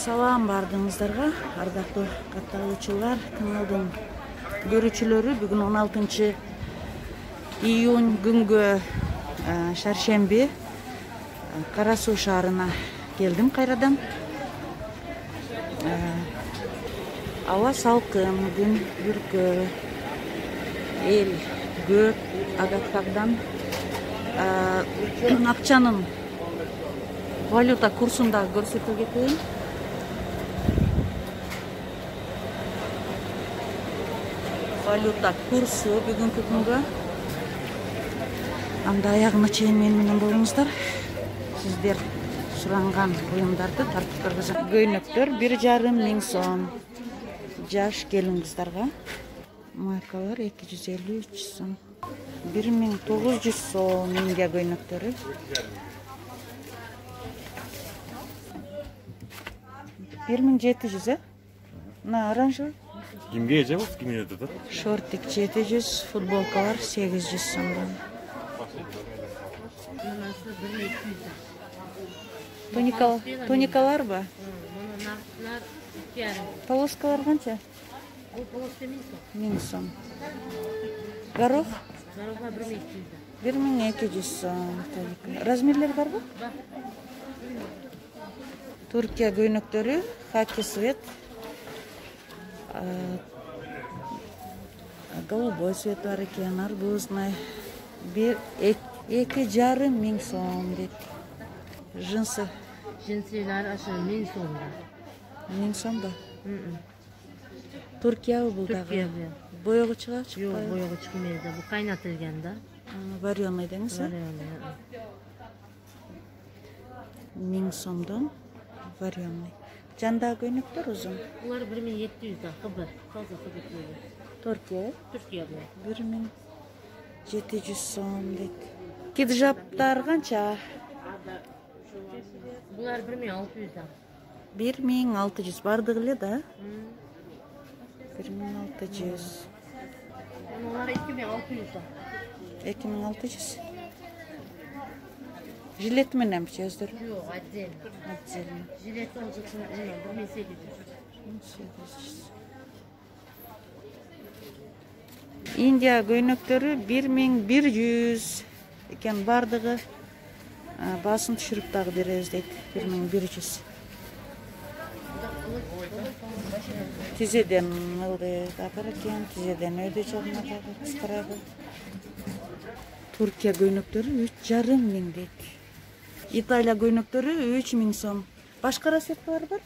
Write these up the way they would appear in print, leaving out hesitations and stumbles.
Салам бардыңыздарга, ардактуу катталуучулар, каналдын көрүүчүлөрү. Бүгүн 16 июнь күнгө шаршемби Кара Суу шаарына келдим кайрадан. Аба салкын, күн бүркөө, эл көп, адаттагыдан акчанын валюта курсун да көрсөтө кетейин. Валюта курсу бүгүнкү күнгө. Анда аягына чейин менен болуңуздар. Сиздер суранган буюмдарды тартып көргөзөм. Көйнөктөр 1,5 миң сом. Жаш келин кыздарга. Майкалар 253 сом. 1900 сом Индия көйнөктөрү. 1700, на оранжевый. Кимге жабыз, кимге өтөт? Шортик 700, футболкалар 800 сомдон. Тоникалар ба? Полоскалар канча? Бул полоска 1000 сом. Горох? Горохка 1200. 1200 сом. Размерлер барбы? Бар. Туркия көйнөктөрү, хаки цвет, голубой цвет бар экен, арбузный, 2,5 миң сом дейт. Жинсы? Жинсилер ашы 1000 сом. 1000 сом ба? Туркия бул дагы? Туркия. Боёго чыга? Жок, боёго чыкмайт. Бул кайнатылган да. Вареный деңиз? Вареный. 1000 сомдон вареный. Жандагы көйнөктөр узун? Булар 1700 да, кыбыр. Таза кыбыр. Туркия? Туркия бул. 1700 сом дейт. Киджаптар канча? Булар 1600 да. 1600 бардыгы эле да? 1600. Булар 2600 да. 2600. Жилет мененчи өздөрү? Жок, отдельно. Отдельно. Жилет алжыксын 1800. 1800. Индия көйнөктөрү 1100 экен бардыгы. Басын түшүрүп дагы беребиз дейт. 1100. Тизеден ылды да бар экен, тизеден өйдө жагына дагы кыскарагы. Туркия көйнөктөрү 3,5 миң дейт. Италия көйнөктөрү 3000 сом. Башка расеткалар бар?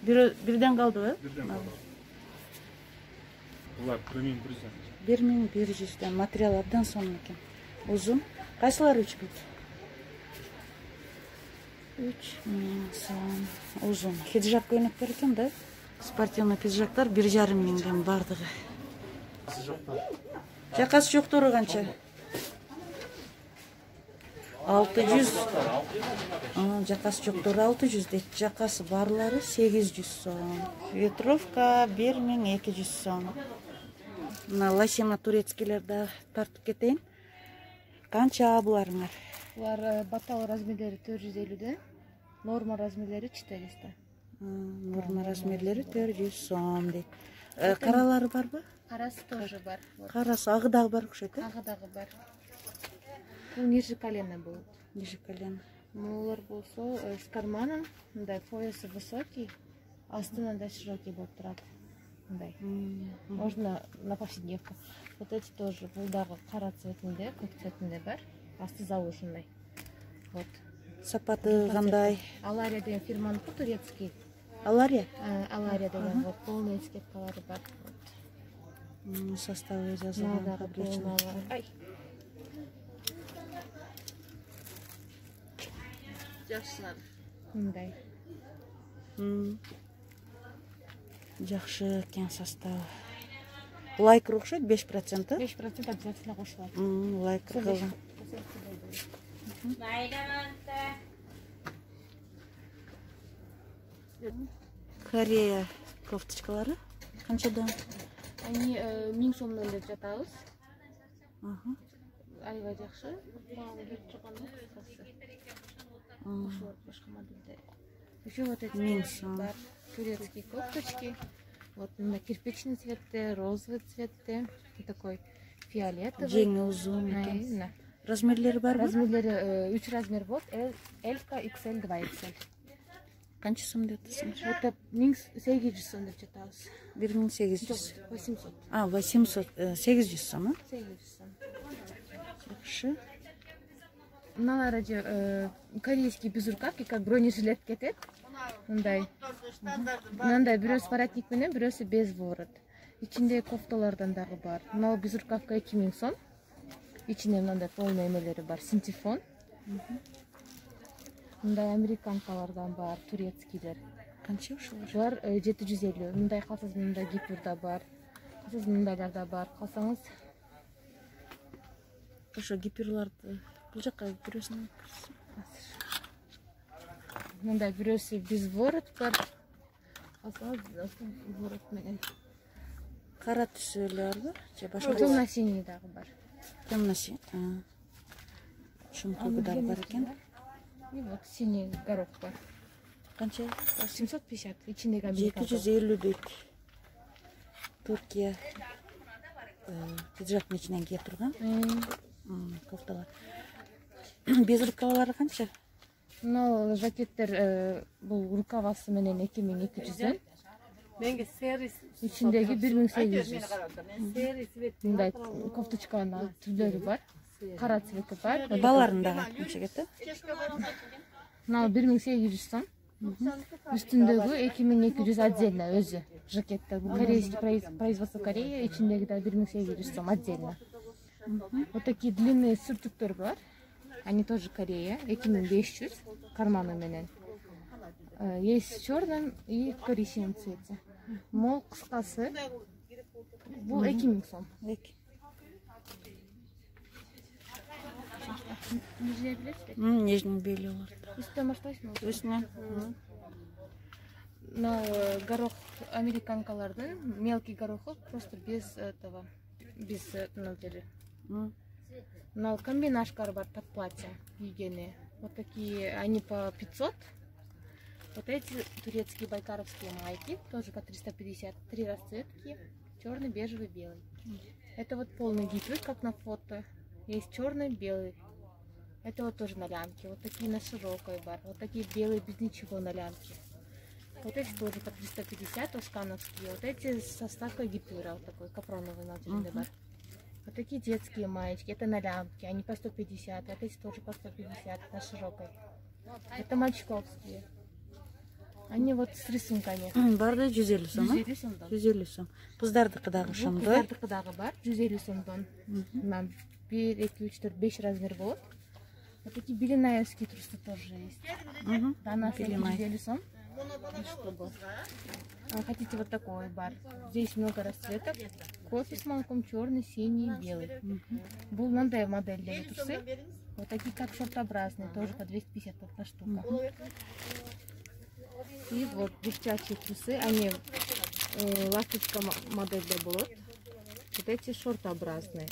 Бирден калды ба? Булар 1100. 1100 материал абдан сонун экен. Узун. Кайсылар 3000? 3000 сом. Узун. Хиджаб көйнөктөр экен да? Спортивный пиджактар 1,5 миңден бардыгы. Жакасы жоктору канча? 600. Жакасы жоктору 600 дейт. Жакасы барлары 800 сом. Ветровка 1200 сом. Мына лосина турецкилер да тартып кетейин. Канча буларыңар? Булар батал размерлери 450, норма размерлери 400. Норма размерлери 400 сом дейт. Каралары барбы? Карасы тоже бар. Карасы агы дагы бар окшойт, Агы дагы бар. Бул ниже колено болот. Ниже колено. Булар болсо с карманом, мындай поясы высокий, асты мындай широкий болуп турат. Мындай. Можно на повседневку. Вот эти тоже бул дагы кара цветинде, көк цветинде бар. Асты завышенный. Вот. Сапаты кандай? Алария деген фирманыкы турецкий. Алария? Алария деген вот полный этикеткалары бар. Составы жазылган. Ай. Жакшылар. Мындай. Жакшы экен составы. Лайкер окшойт 5%? 5% обязательно кошулат. Лайкер кылган. Корея кофточкалары канчадан? Они 1000 сомдон деп жатабыз. Аябай жакшы. Башка модельдер. Еще вот эти Минсом. бар, турецкие кофточки. Вот на кирпичный цветте, розовый цветте, и такой фиолетовый. Жеңі uzun екен. Именно. Размерлері бар ба? Размерлері 3 размер вот, L, XL, 2XL. Қанша сом дедіңіз? Это 1800 сом деп жатабыз. 1800. 800. 800, 800 сом, а? 800 сом. Жақсы. Мыналар же корейский безрукавки, как бронежилет кетет. Мындай бирөөсү воротник менен, бирөөсү без ворот. Ичинде кофталардан дагы бар. Мына безрукавка 2000 сом. Ичинде мындай полный эмелери бар, синтефон. Мындай американкалардан бар, турецкийлер. Қанша ушулар? Булар 750. Мындай калсаңыз, мындай гипюрда бар. Калсаңыз, мындайларда бар. Калсаңыз, Ошо гипюрларды бул жакка бирөөсүн мындай бирөөсү без ворот бар. Калсаңыз, ворот менен. кара түсүлөр бар, же башка Темно-синий дагы бар. темно-синий. Шумкугудар бар экен. И вот синий горох бар. Канча? 750. Ичиндеги американка. 750 дейт. Туркия пиджактын ичинен кие турган кофталар. Безрукавалары канча? Мына жакеттер бул рукавасы менен 2200. Менге сервис. Ичиндеги 1800. Мындай кофточканын түрлөрү бар. Кара цвети бар. Балаларын дагы канча кетти? Мына 1800 сом. Үстүндөгү 2200 отдельно өзү. Жакеттер. Бул корейский производство Корея, ичиндеги да 1800 сом отдельно. Вот такие длинные сюртуктер бар. Они тоже Корея, 2500, карманы менен. Есть в черном и в коричневом цвете. Мол кыскасы. Бул 2000 сом. Нижний белый. Үстүнө баштайсың? Үстүнө. На горох американкалардын мелкий гороху просто без этого, без надели. На комбинашкар бар под платье кийгени. Вот такие, они по 500. Вот эти турецкие байкаровские майки, тоже по 350. 3 расцветки, черный, бежевый, белый. Это вот полный гипюр, как на фото. Есть черный, белый. Это вот тоже на лямке. Вот такие на широкой бар. Вот такие белые без ничего на лямке. Вот эти тоже по 350, тоскановские. Вот эти со вставкой гипюра, вот такой капроновый набережный бар. Вот такие детские маечки, это на лямке, они по 150, вот эти тоже по 150 на широкой. Это мальчиковские. Они вот с рисунками. Барды 150 сом, 150 сомдон. 150 сом. Кыздардыкы дагы ошондой. Кыздардыкы дагы бар, 150 сомдон. 1, 2, 3, 4, 5 размер болот. Вот такие белинаевские трусы тоже есть. Она 150 сом. Чтобы. Хотите вот такой бар? Здесь много расцветок. Кофе с молоком, черный, синий, белый. Был мандай модель для трусы. Вот такие как шортообразные, тоже по 250 одна штука. И вот девчачьи трусы, они ласточка модель для болот. Вот эти шортообразные.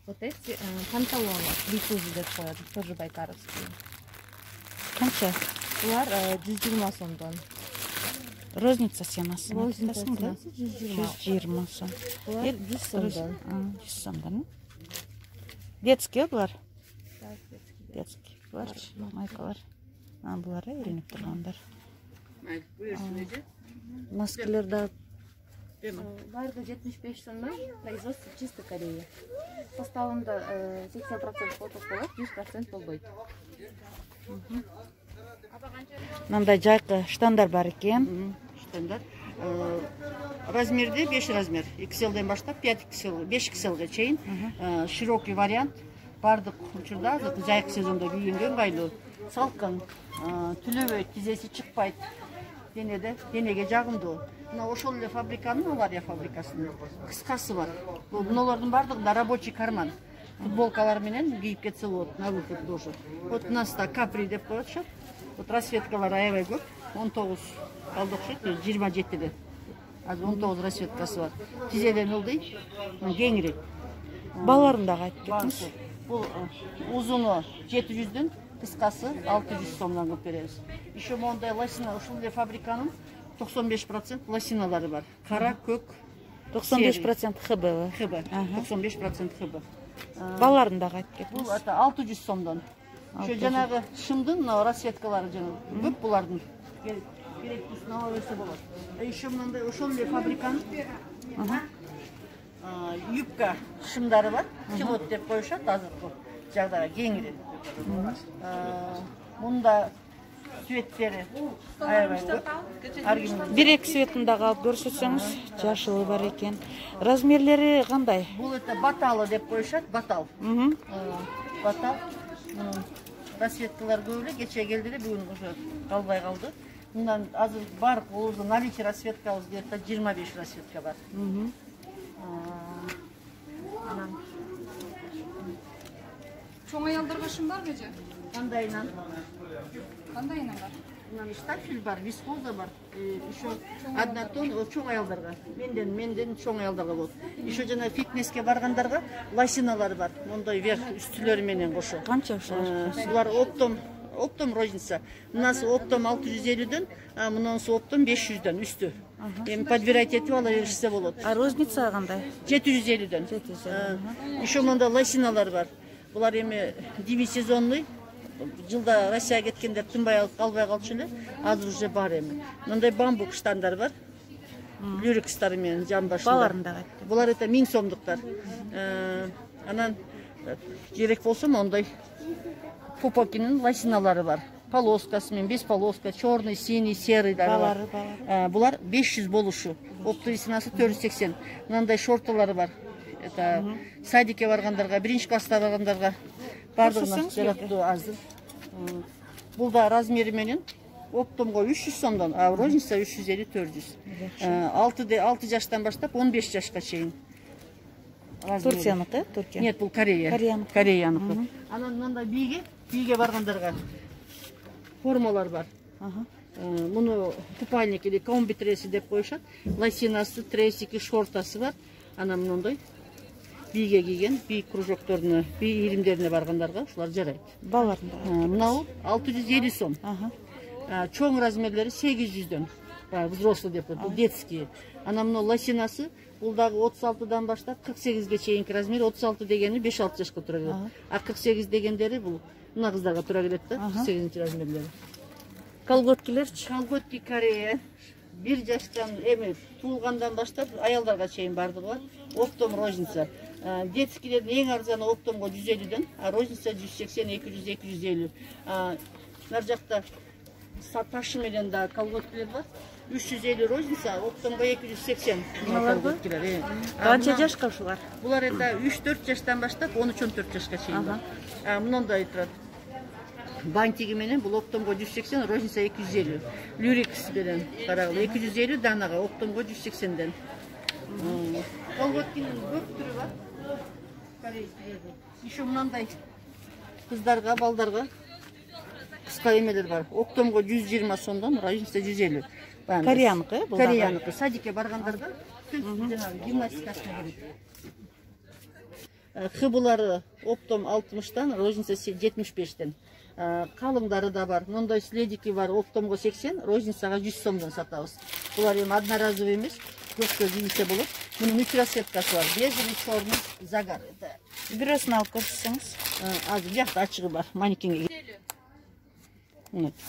Вот эти панталоны, бикузы ходят, тоже байкаровские. Канча? Булар 120 сомдон. Розница ценасы. Розница ценасы 120 сом. Булар 100 сомдон. 100 сомдон. Детский булар? Так, Детский. Булар, майкалар. Булар илинип тургандар. Носкилер да Барды 75 сомдон, производство чисто Корея. Составында 80% отуз болот, 100% болбойт. мындай жайкы штандар бар экен. Штандар. Размерде 5 размер. XL'ден баштап 5XL, 5XL'га чейин широкий вариант. Бардык учурда жайкы сезондо кийгенге ыңгайлуу. Салкын, түлөбөйт, тизеси чыкпайт. Денеге жагымдуу. Мына ошол эле фабриканын, Авария фабрикасынын кыскасы бар. Мыналардын бардыгында рабочий карман. Футболкалар менен кийип кетсе болот, на выход тоже. Вот у нас да капри деп коёшат. Вот расцветкалар аябай көп. 19 калды окшойт, 27де. Азыр 19 расцветкасы бар. Тизеден ылдый, кеңирээк. Балаларын дагы айтып кетиңиз. Бул узуну 700дөн, Kıskası 600 somdan kılıp bereriz. İşte monday lasina, uşul de fabrikanın 95% lasinaları var. Kara, kök, 95% hıbı. hıbı. 95% hıbı. Ballarını da qaytып Bu ketiniz. ata 600 somdan. Şu janağı şımdın rasvetkaları janağı. Köp bulardın. Gerekli sınava verse bolar. Şu mınday uşul de fabrikanın yupka şımdары var. Kilot dep koyuşat azırkı. Жағдайға кеңірек. Мұнда светтері аябай көп. Bir ek светінде қалып көрсетсеңіз, жашылы бар екен. Размерлері қандай? Бұл баталы деп қойышат, батал. Батал. Расветкалар көбілі, кече келдері бүгін қалбай қалды. Мұндан азыр бар, олды наличие расветкалыз деді, 25 расветка бар. Çoğun ayaldırga şun var mı? Қандайынан? Қандайынан бар? Мынан штафель бар, вискоза бар. Еще однотон, чоң аялдарға. Менден чоң аялдарға болады. Еще жана фитнеске барғандарға лосиналар бар. Мондай верх үстілері менен қошу. Қанша ұшылар? Бұлар оптом розница. Мынасы оптом 650-ден, мынансы оптом 500-ден үсті. Подбирать етіп ала берішсе болады. А розница қандай? 750-ден. Еще монда лосиналар бар. Бұлар еме демисезонный. Жылда Россия кеткендер тынбай қалбай қалшы эле, азыр уже бар эми. Мындай бамбук штандар бар. Люрикстар менен жан башында. Баларында кайтты. Булар 1000 сомдуктар. Анан керек болсо мондай Пупокинин лосиналары бар. Полоскасы менен, без полоска, черный, синий, серый Балары. Булар 500 болушу. Оптовисинасы 480. Мындай шорталары бар. Это садикке баргандарга, биринчи класста баргандарга бардығына жаратты азды. Бұл да размері менен оптомға 300 сомдан, а розница 350-400. 6 жаштан баштап 15 жашқа чейин. Турцияныкы, Түркия? Нет, бұл Корея. Кореяныкы. Анан мындай биге баргандарға формалар бар. Мұны купальник или комби треси деп коюшат. Лосинасы, тресики, шортасы бар. Анан мындай биге кийген, би кружокторуна, би иримдерине баргандарга ушулар жарайт. Баларында. Мынау 650 сом. Чоң размерлери 800дөн. Взрослый деп, бул детский. Ана мына лосинасы бул дагы 36дан баштап 48ге чейинки размер. 36 дегени 5-6 жашка тура келет. А 48 дегендери бул мына кыздарга тура келет да, 48 размерлери. Колготкилерчи? Колготки Корея. 1 жаштан эми туулгандан баштап аялдарга чейин бардыгы бар. Оптом розница. Детскилердин эң арзаны оптомго 150ден, а розница 180, 200, 250. Нар жакта ташы менен да колготкилер бар. 350 розница, оптомго 280. Колготкилер. Канча жашка ушулар? Булар 3-4 жаштан баштап 13-14 жашка чейин бар. Мындай турат. Бантиги менен бул оптомго 180, розница 250. Люрикс менен карагыла 250 данага, оптомго 180ден. Колготкинин көп түрү бар. Еще мынандай кыздарга, балдарга кыска эмелер бар. Октомго 120 сомдон, розница 150. Кореяныкы? Кореяныкы. Садикке баргандарга гимнастикасына керек. Хыбылары оптом 60-тан, розница 75-тен. Калыңдары да бар. Мындай следики бар, оптомго 80, розницага 100 сомдон сатабыз. Булар эми одноразовый эмес, көпкө кийсе болот. Мунун 3 расцветкасы бар. Бежевый, черный, загар. Бирөөсүн алып көрсөтсөңүз. Азыр жакта ачыгы бар, манекенге.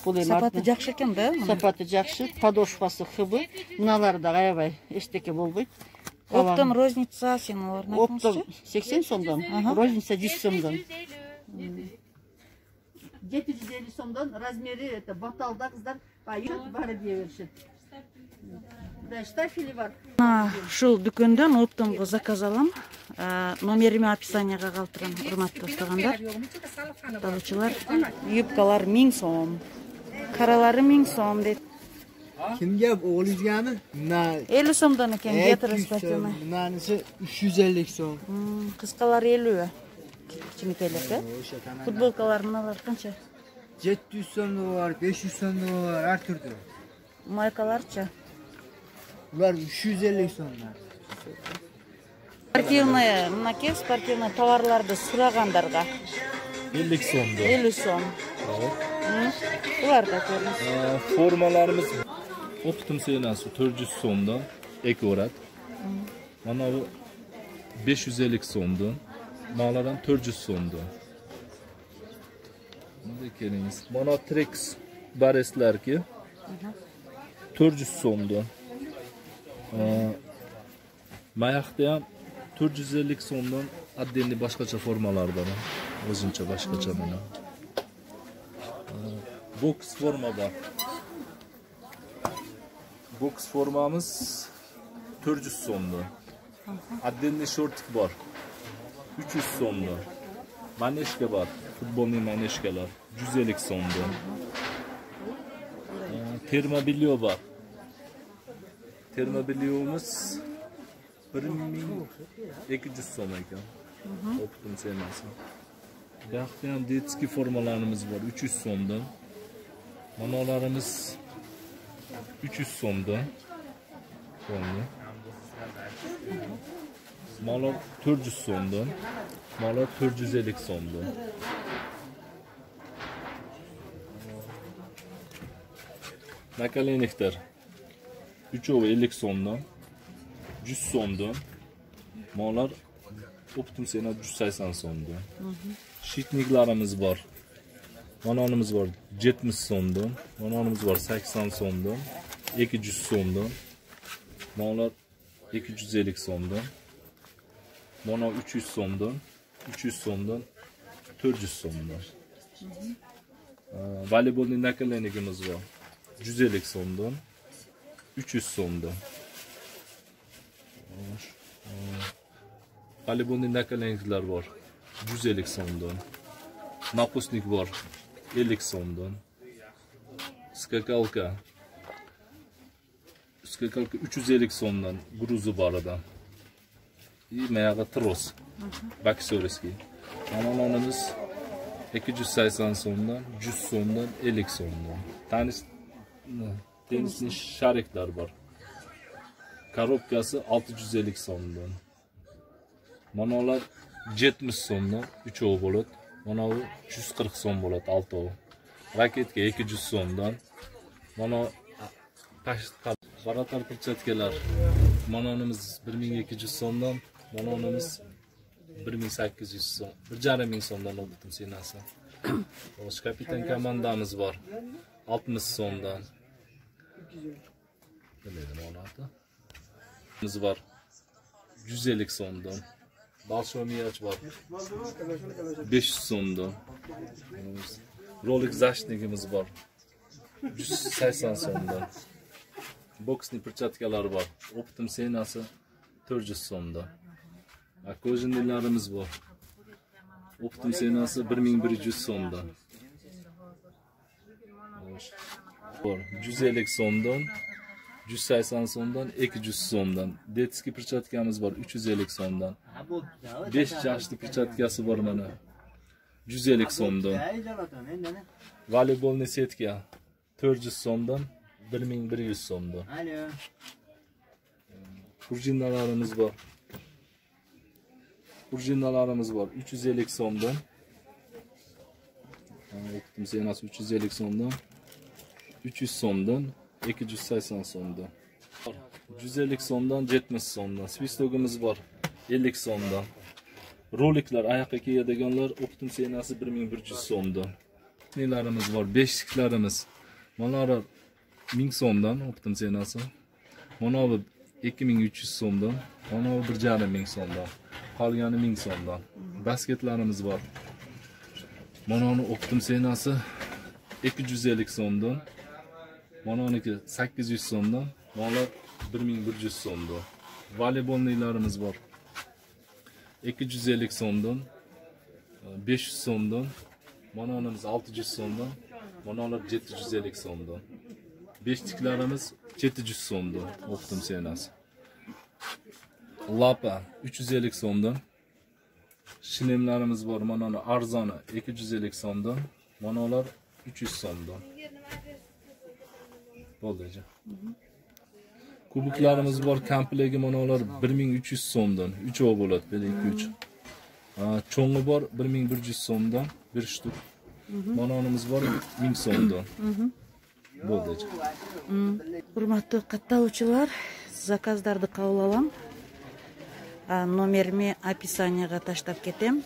Сапаты жакшы экен да? Сапаты жакшы, подошвасы хыбы. Мыналары да аябай эчтеке болбойт. Оптом розница сен оларына Оптом 80 сомдон, розница 100 сомдон. 750 сомдон, размери это баталда кыздар бары дие беришет. Да, штафели бар. Ушул дүкөндөн оптомго заказ алам. Номерими описанияга калтырам, урматтуу досторгандар. Алуучулар, юбкалар 1000 сом. Каралары 1000 сом дейт. Kimge olacağını? 50 сомдон экен, гетерос патема. Nanesi 350 сом. Кыскалар 50. Кичинекейлер, футболкалар мыналар канча? 700 сом da var, 500 сом da var, her türlü. Майкаларчы? Bunlar 350 somlar. Спортивный, мынакей спортивный товарларды сурагандарга 50 so'mda. 50 so'm. Ularda ko'ramiz. Formalarimiz optim senasi 400 so'mdan ekorat. Mana bu 550 so'mdan. Mağlar ham 400 so'mdan. Bunday keliniz. Mana Trex bareslarki 400 so'mdan. Mayaqda ham 450 so'mdan addenli boshqacha formalar bor. O'zincha boshqacha mana. Box forma bor. Box formamız 400 so'mdan. Addenli shortik bor. 300 so'mdan. Maneshka bor. Futbolning maneshkalar 150 so'mdan. Termobilyo bor. Termobilyomuz 1200 so'm ekan. Optim senasi. Bu yoqda ham detskiy formalarimiz bor 300 so'mdan. Manolarimiz 300 so'mdan. Mallar 400 so'mdan. Mallar 450 so'mdan. Nakalenliklar 350 so'mdan. 100 so'mdan. Mallar optim sena 180 so'mdan. Shitniklarimiz bor. Manonimiz bor 70 so'mdan. Manonimiz bor 80 so'mdan. 200 so'mdan. Mallar 250 so'mdan. Mana 300 so'mdan. 300 so'mdan. 400 so'mdan. Voleybolning nakallenligimiz bor. 150 so'mdan. 300 so'mdan. Voleybolning nakallenliklar bor. 150 so'mdan. Napusnik bor. 50 so'mdan. Skakalka 350 so'mdan. Gruzi bor adam. Mayag'i tros. Baksorskiy. Manonimiz 280 so'mdan, 100 so'mdan, 50 so'mdan. Tenisning shariklar bor. Korobkasi 650 so'mdan. Manolar 70 so'mdan 3 bo'ladi. Mana bu 140 so'm bo'ladi 6. Raketka 200 so'mdan. Mana baratar perchatkalar. Manonimiz 1200 so'mdan, manonimiz 1800 so'm. 1500 so'mdan optim senasi. O'z kapitan komandamiz bor. 60 so'mdan. Nima bo'ladi? Biz bor. 150 so'mdan. Balshomiyach bor. 500 so'mdan. Rolik zashtnigimiz bor. 180 so'mdan. Boksning perchatkalari bor. Optim senasi 400 so'mdan. Ko'jinlarimiz bor. Optim senasi 1100 so'mdan. Bor. 150 so'mdan. 180 so'mdan, 200 so'mdan. Detskiy perchatkamiz bor 350 so'mdan. 5 yoshli perchatkasi bor mana. 150 so'mdan. Voleybolni setka 400 so'mdan, 1100 so'mdan. Kurjinalarimiz bor. Kurjinalarimiz bor 350 so'mdan. Optim senasi 350 so'mdan. 300 so'mdan. 280 so'mdan. 150 so'mdan, 70 so'mdan. Svistogimiz bor 50 so'mdan. Roliklar oyoqqa kiyadiganlar optim senasi 1100 so'mdan. Nelarimiz bor? Beshiklarimiz. Mana 1000 so'mdan optim senasi. Mana bu 2300 so'mdan. Mana bu 1500 so'mdan. Qolgani 1000 so'mdan. Basketlarimiz bor. Mana optim senasi 250 so'mdan. Manoniki 800 so'mdan, molar 1100 so'mdan. Voleybolnilarimiz bor. 250 so'mdan, 500 so'mdan, manonimiz 600 so'mdan, manolar 750 so'mdan. Beshtiklarimiz 700 so'mdan, optim senasi. Lapa 350 so'mdan. Shinemlarimiz bor, manoni arzoni 250 so'mdan, manolar 300 so'mdan. Bo'ldi. Kubiklarimiz bor, komplegi manolar 1300 so'mdan. 3 bo'ladi, 1 2 3. Cho'ng'i bor 1100 so'mdan. bir штук. Bananımız var 1000 so'mdan. Bo'ldi. Урматтуу катталуучулар, заказдарды кабыл алам. Номерimi описанияга таштап кетем.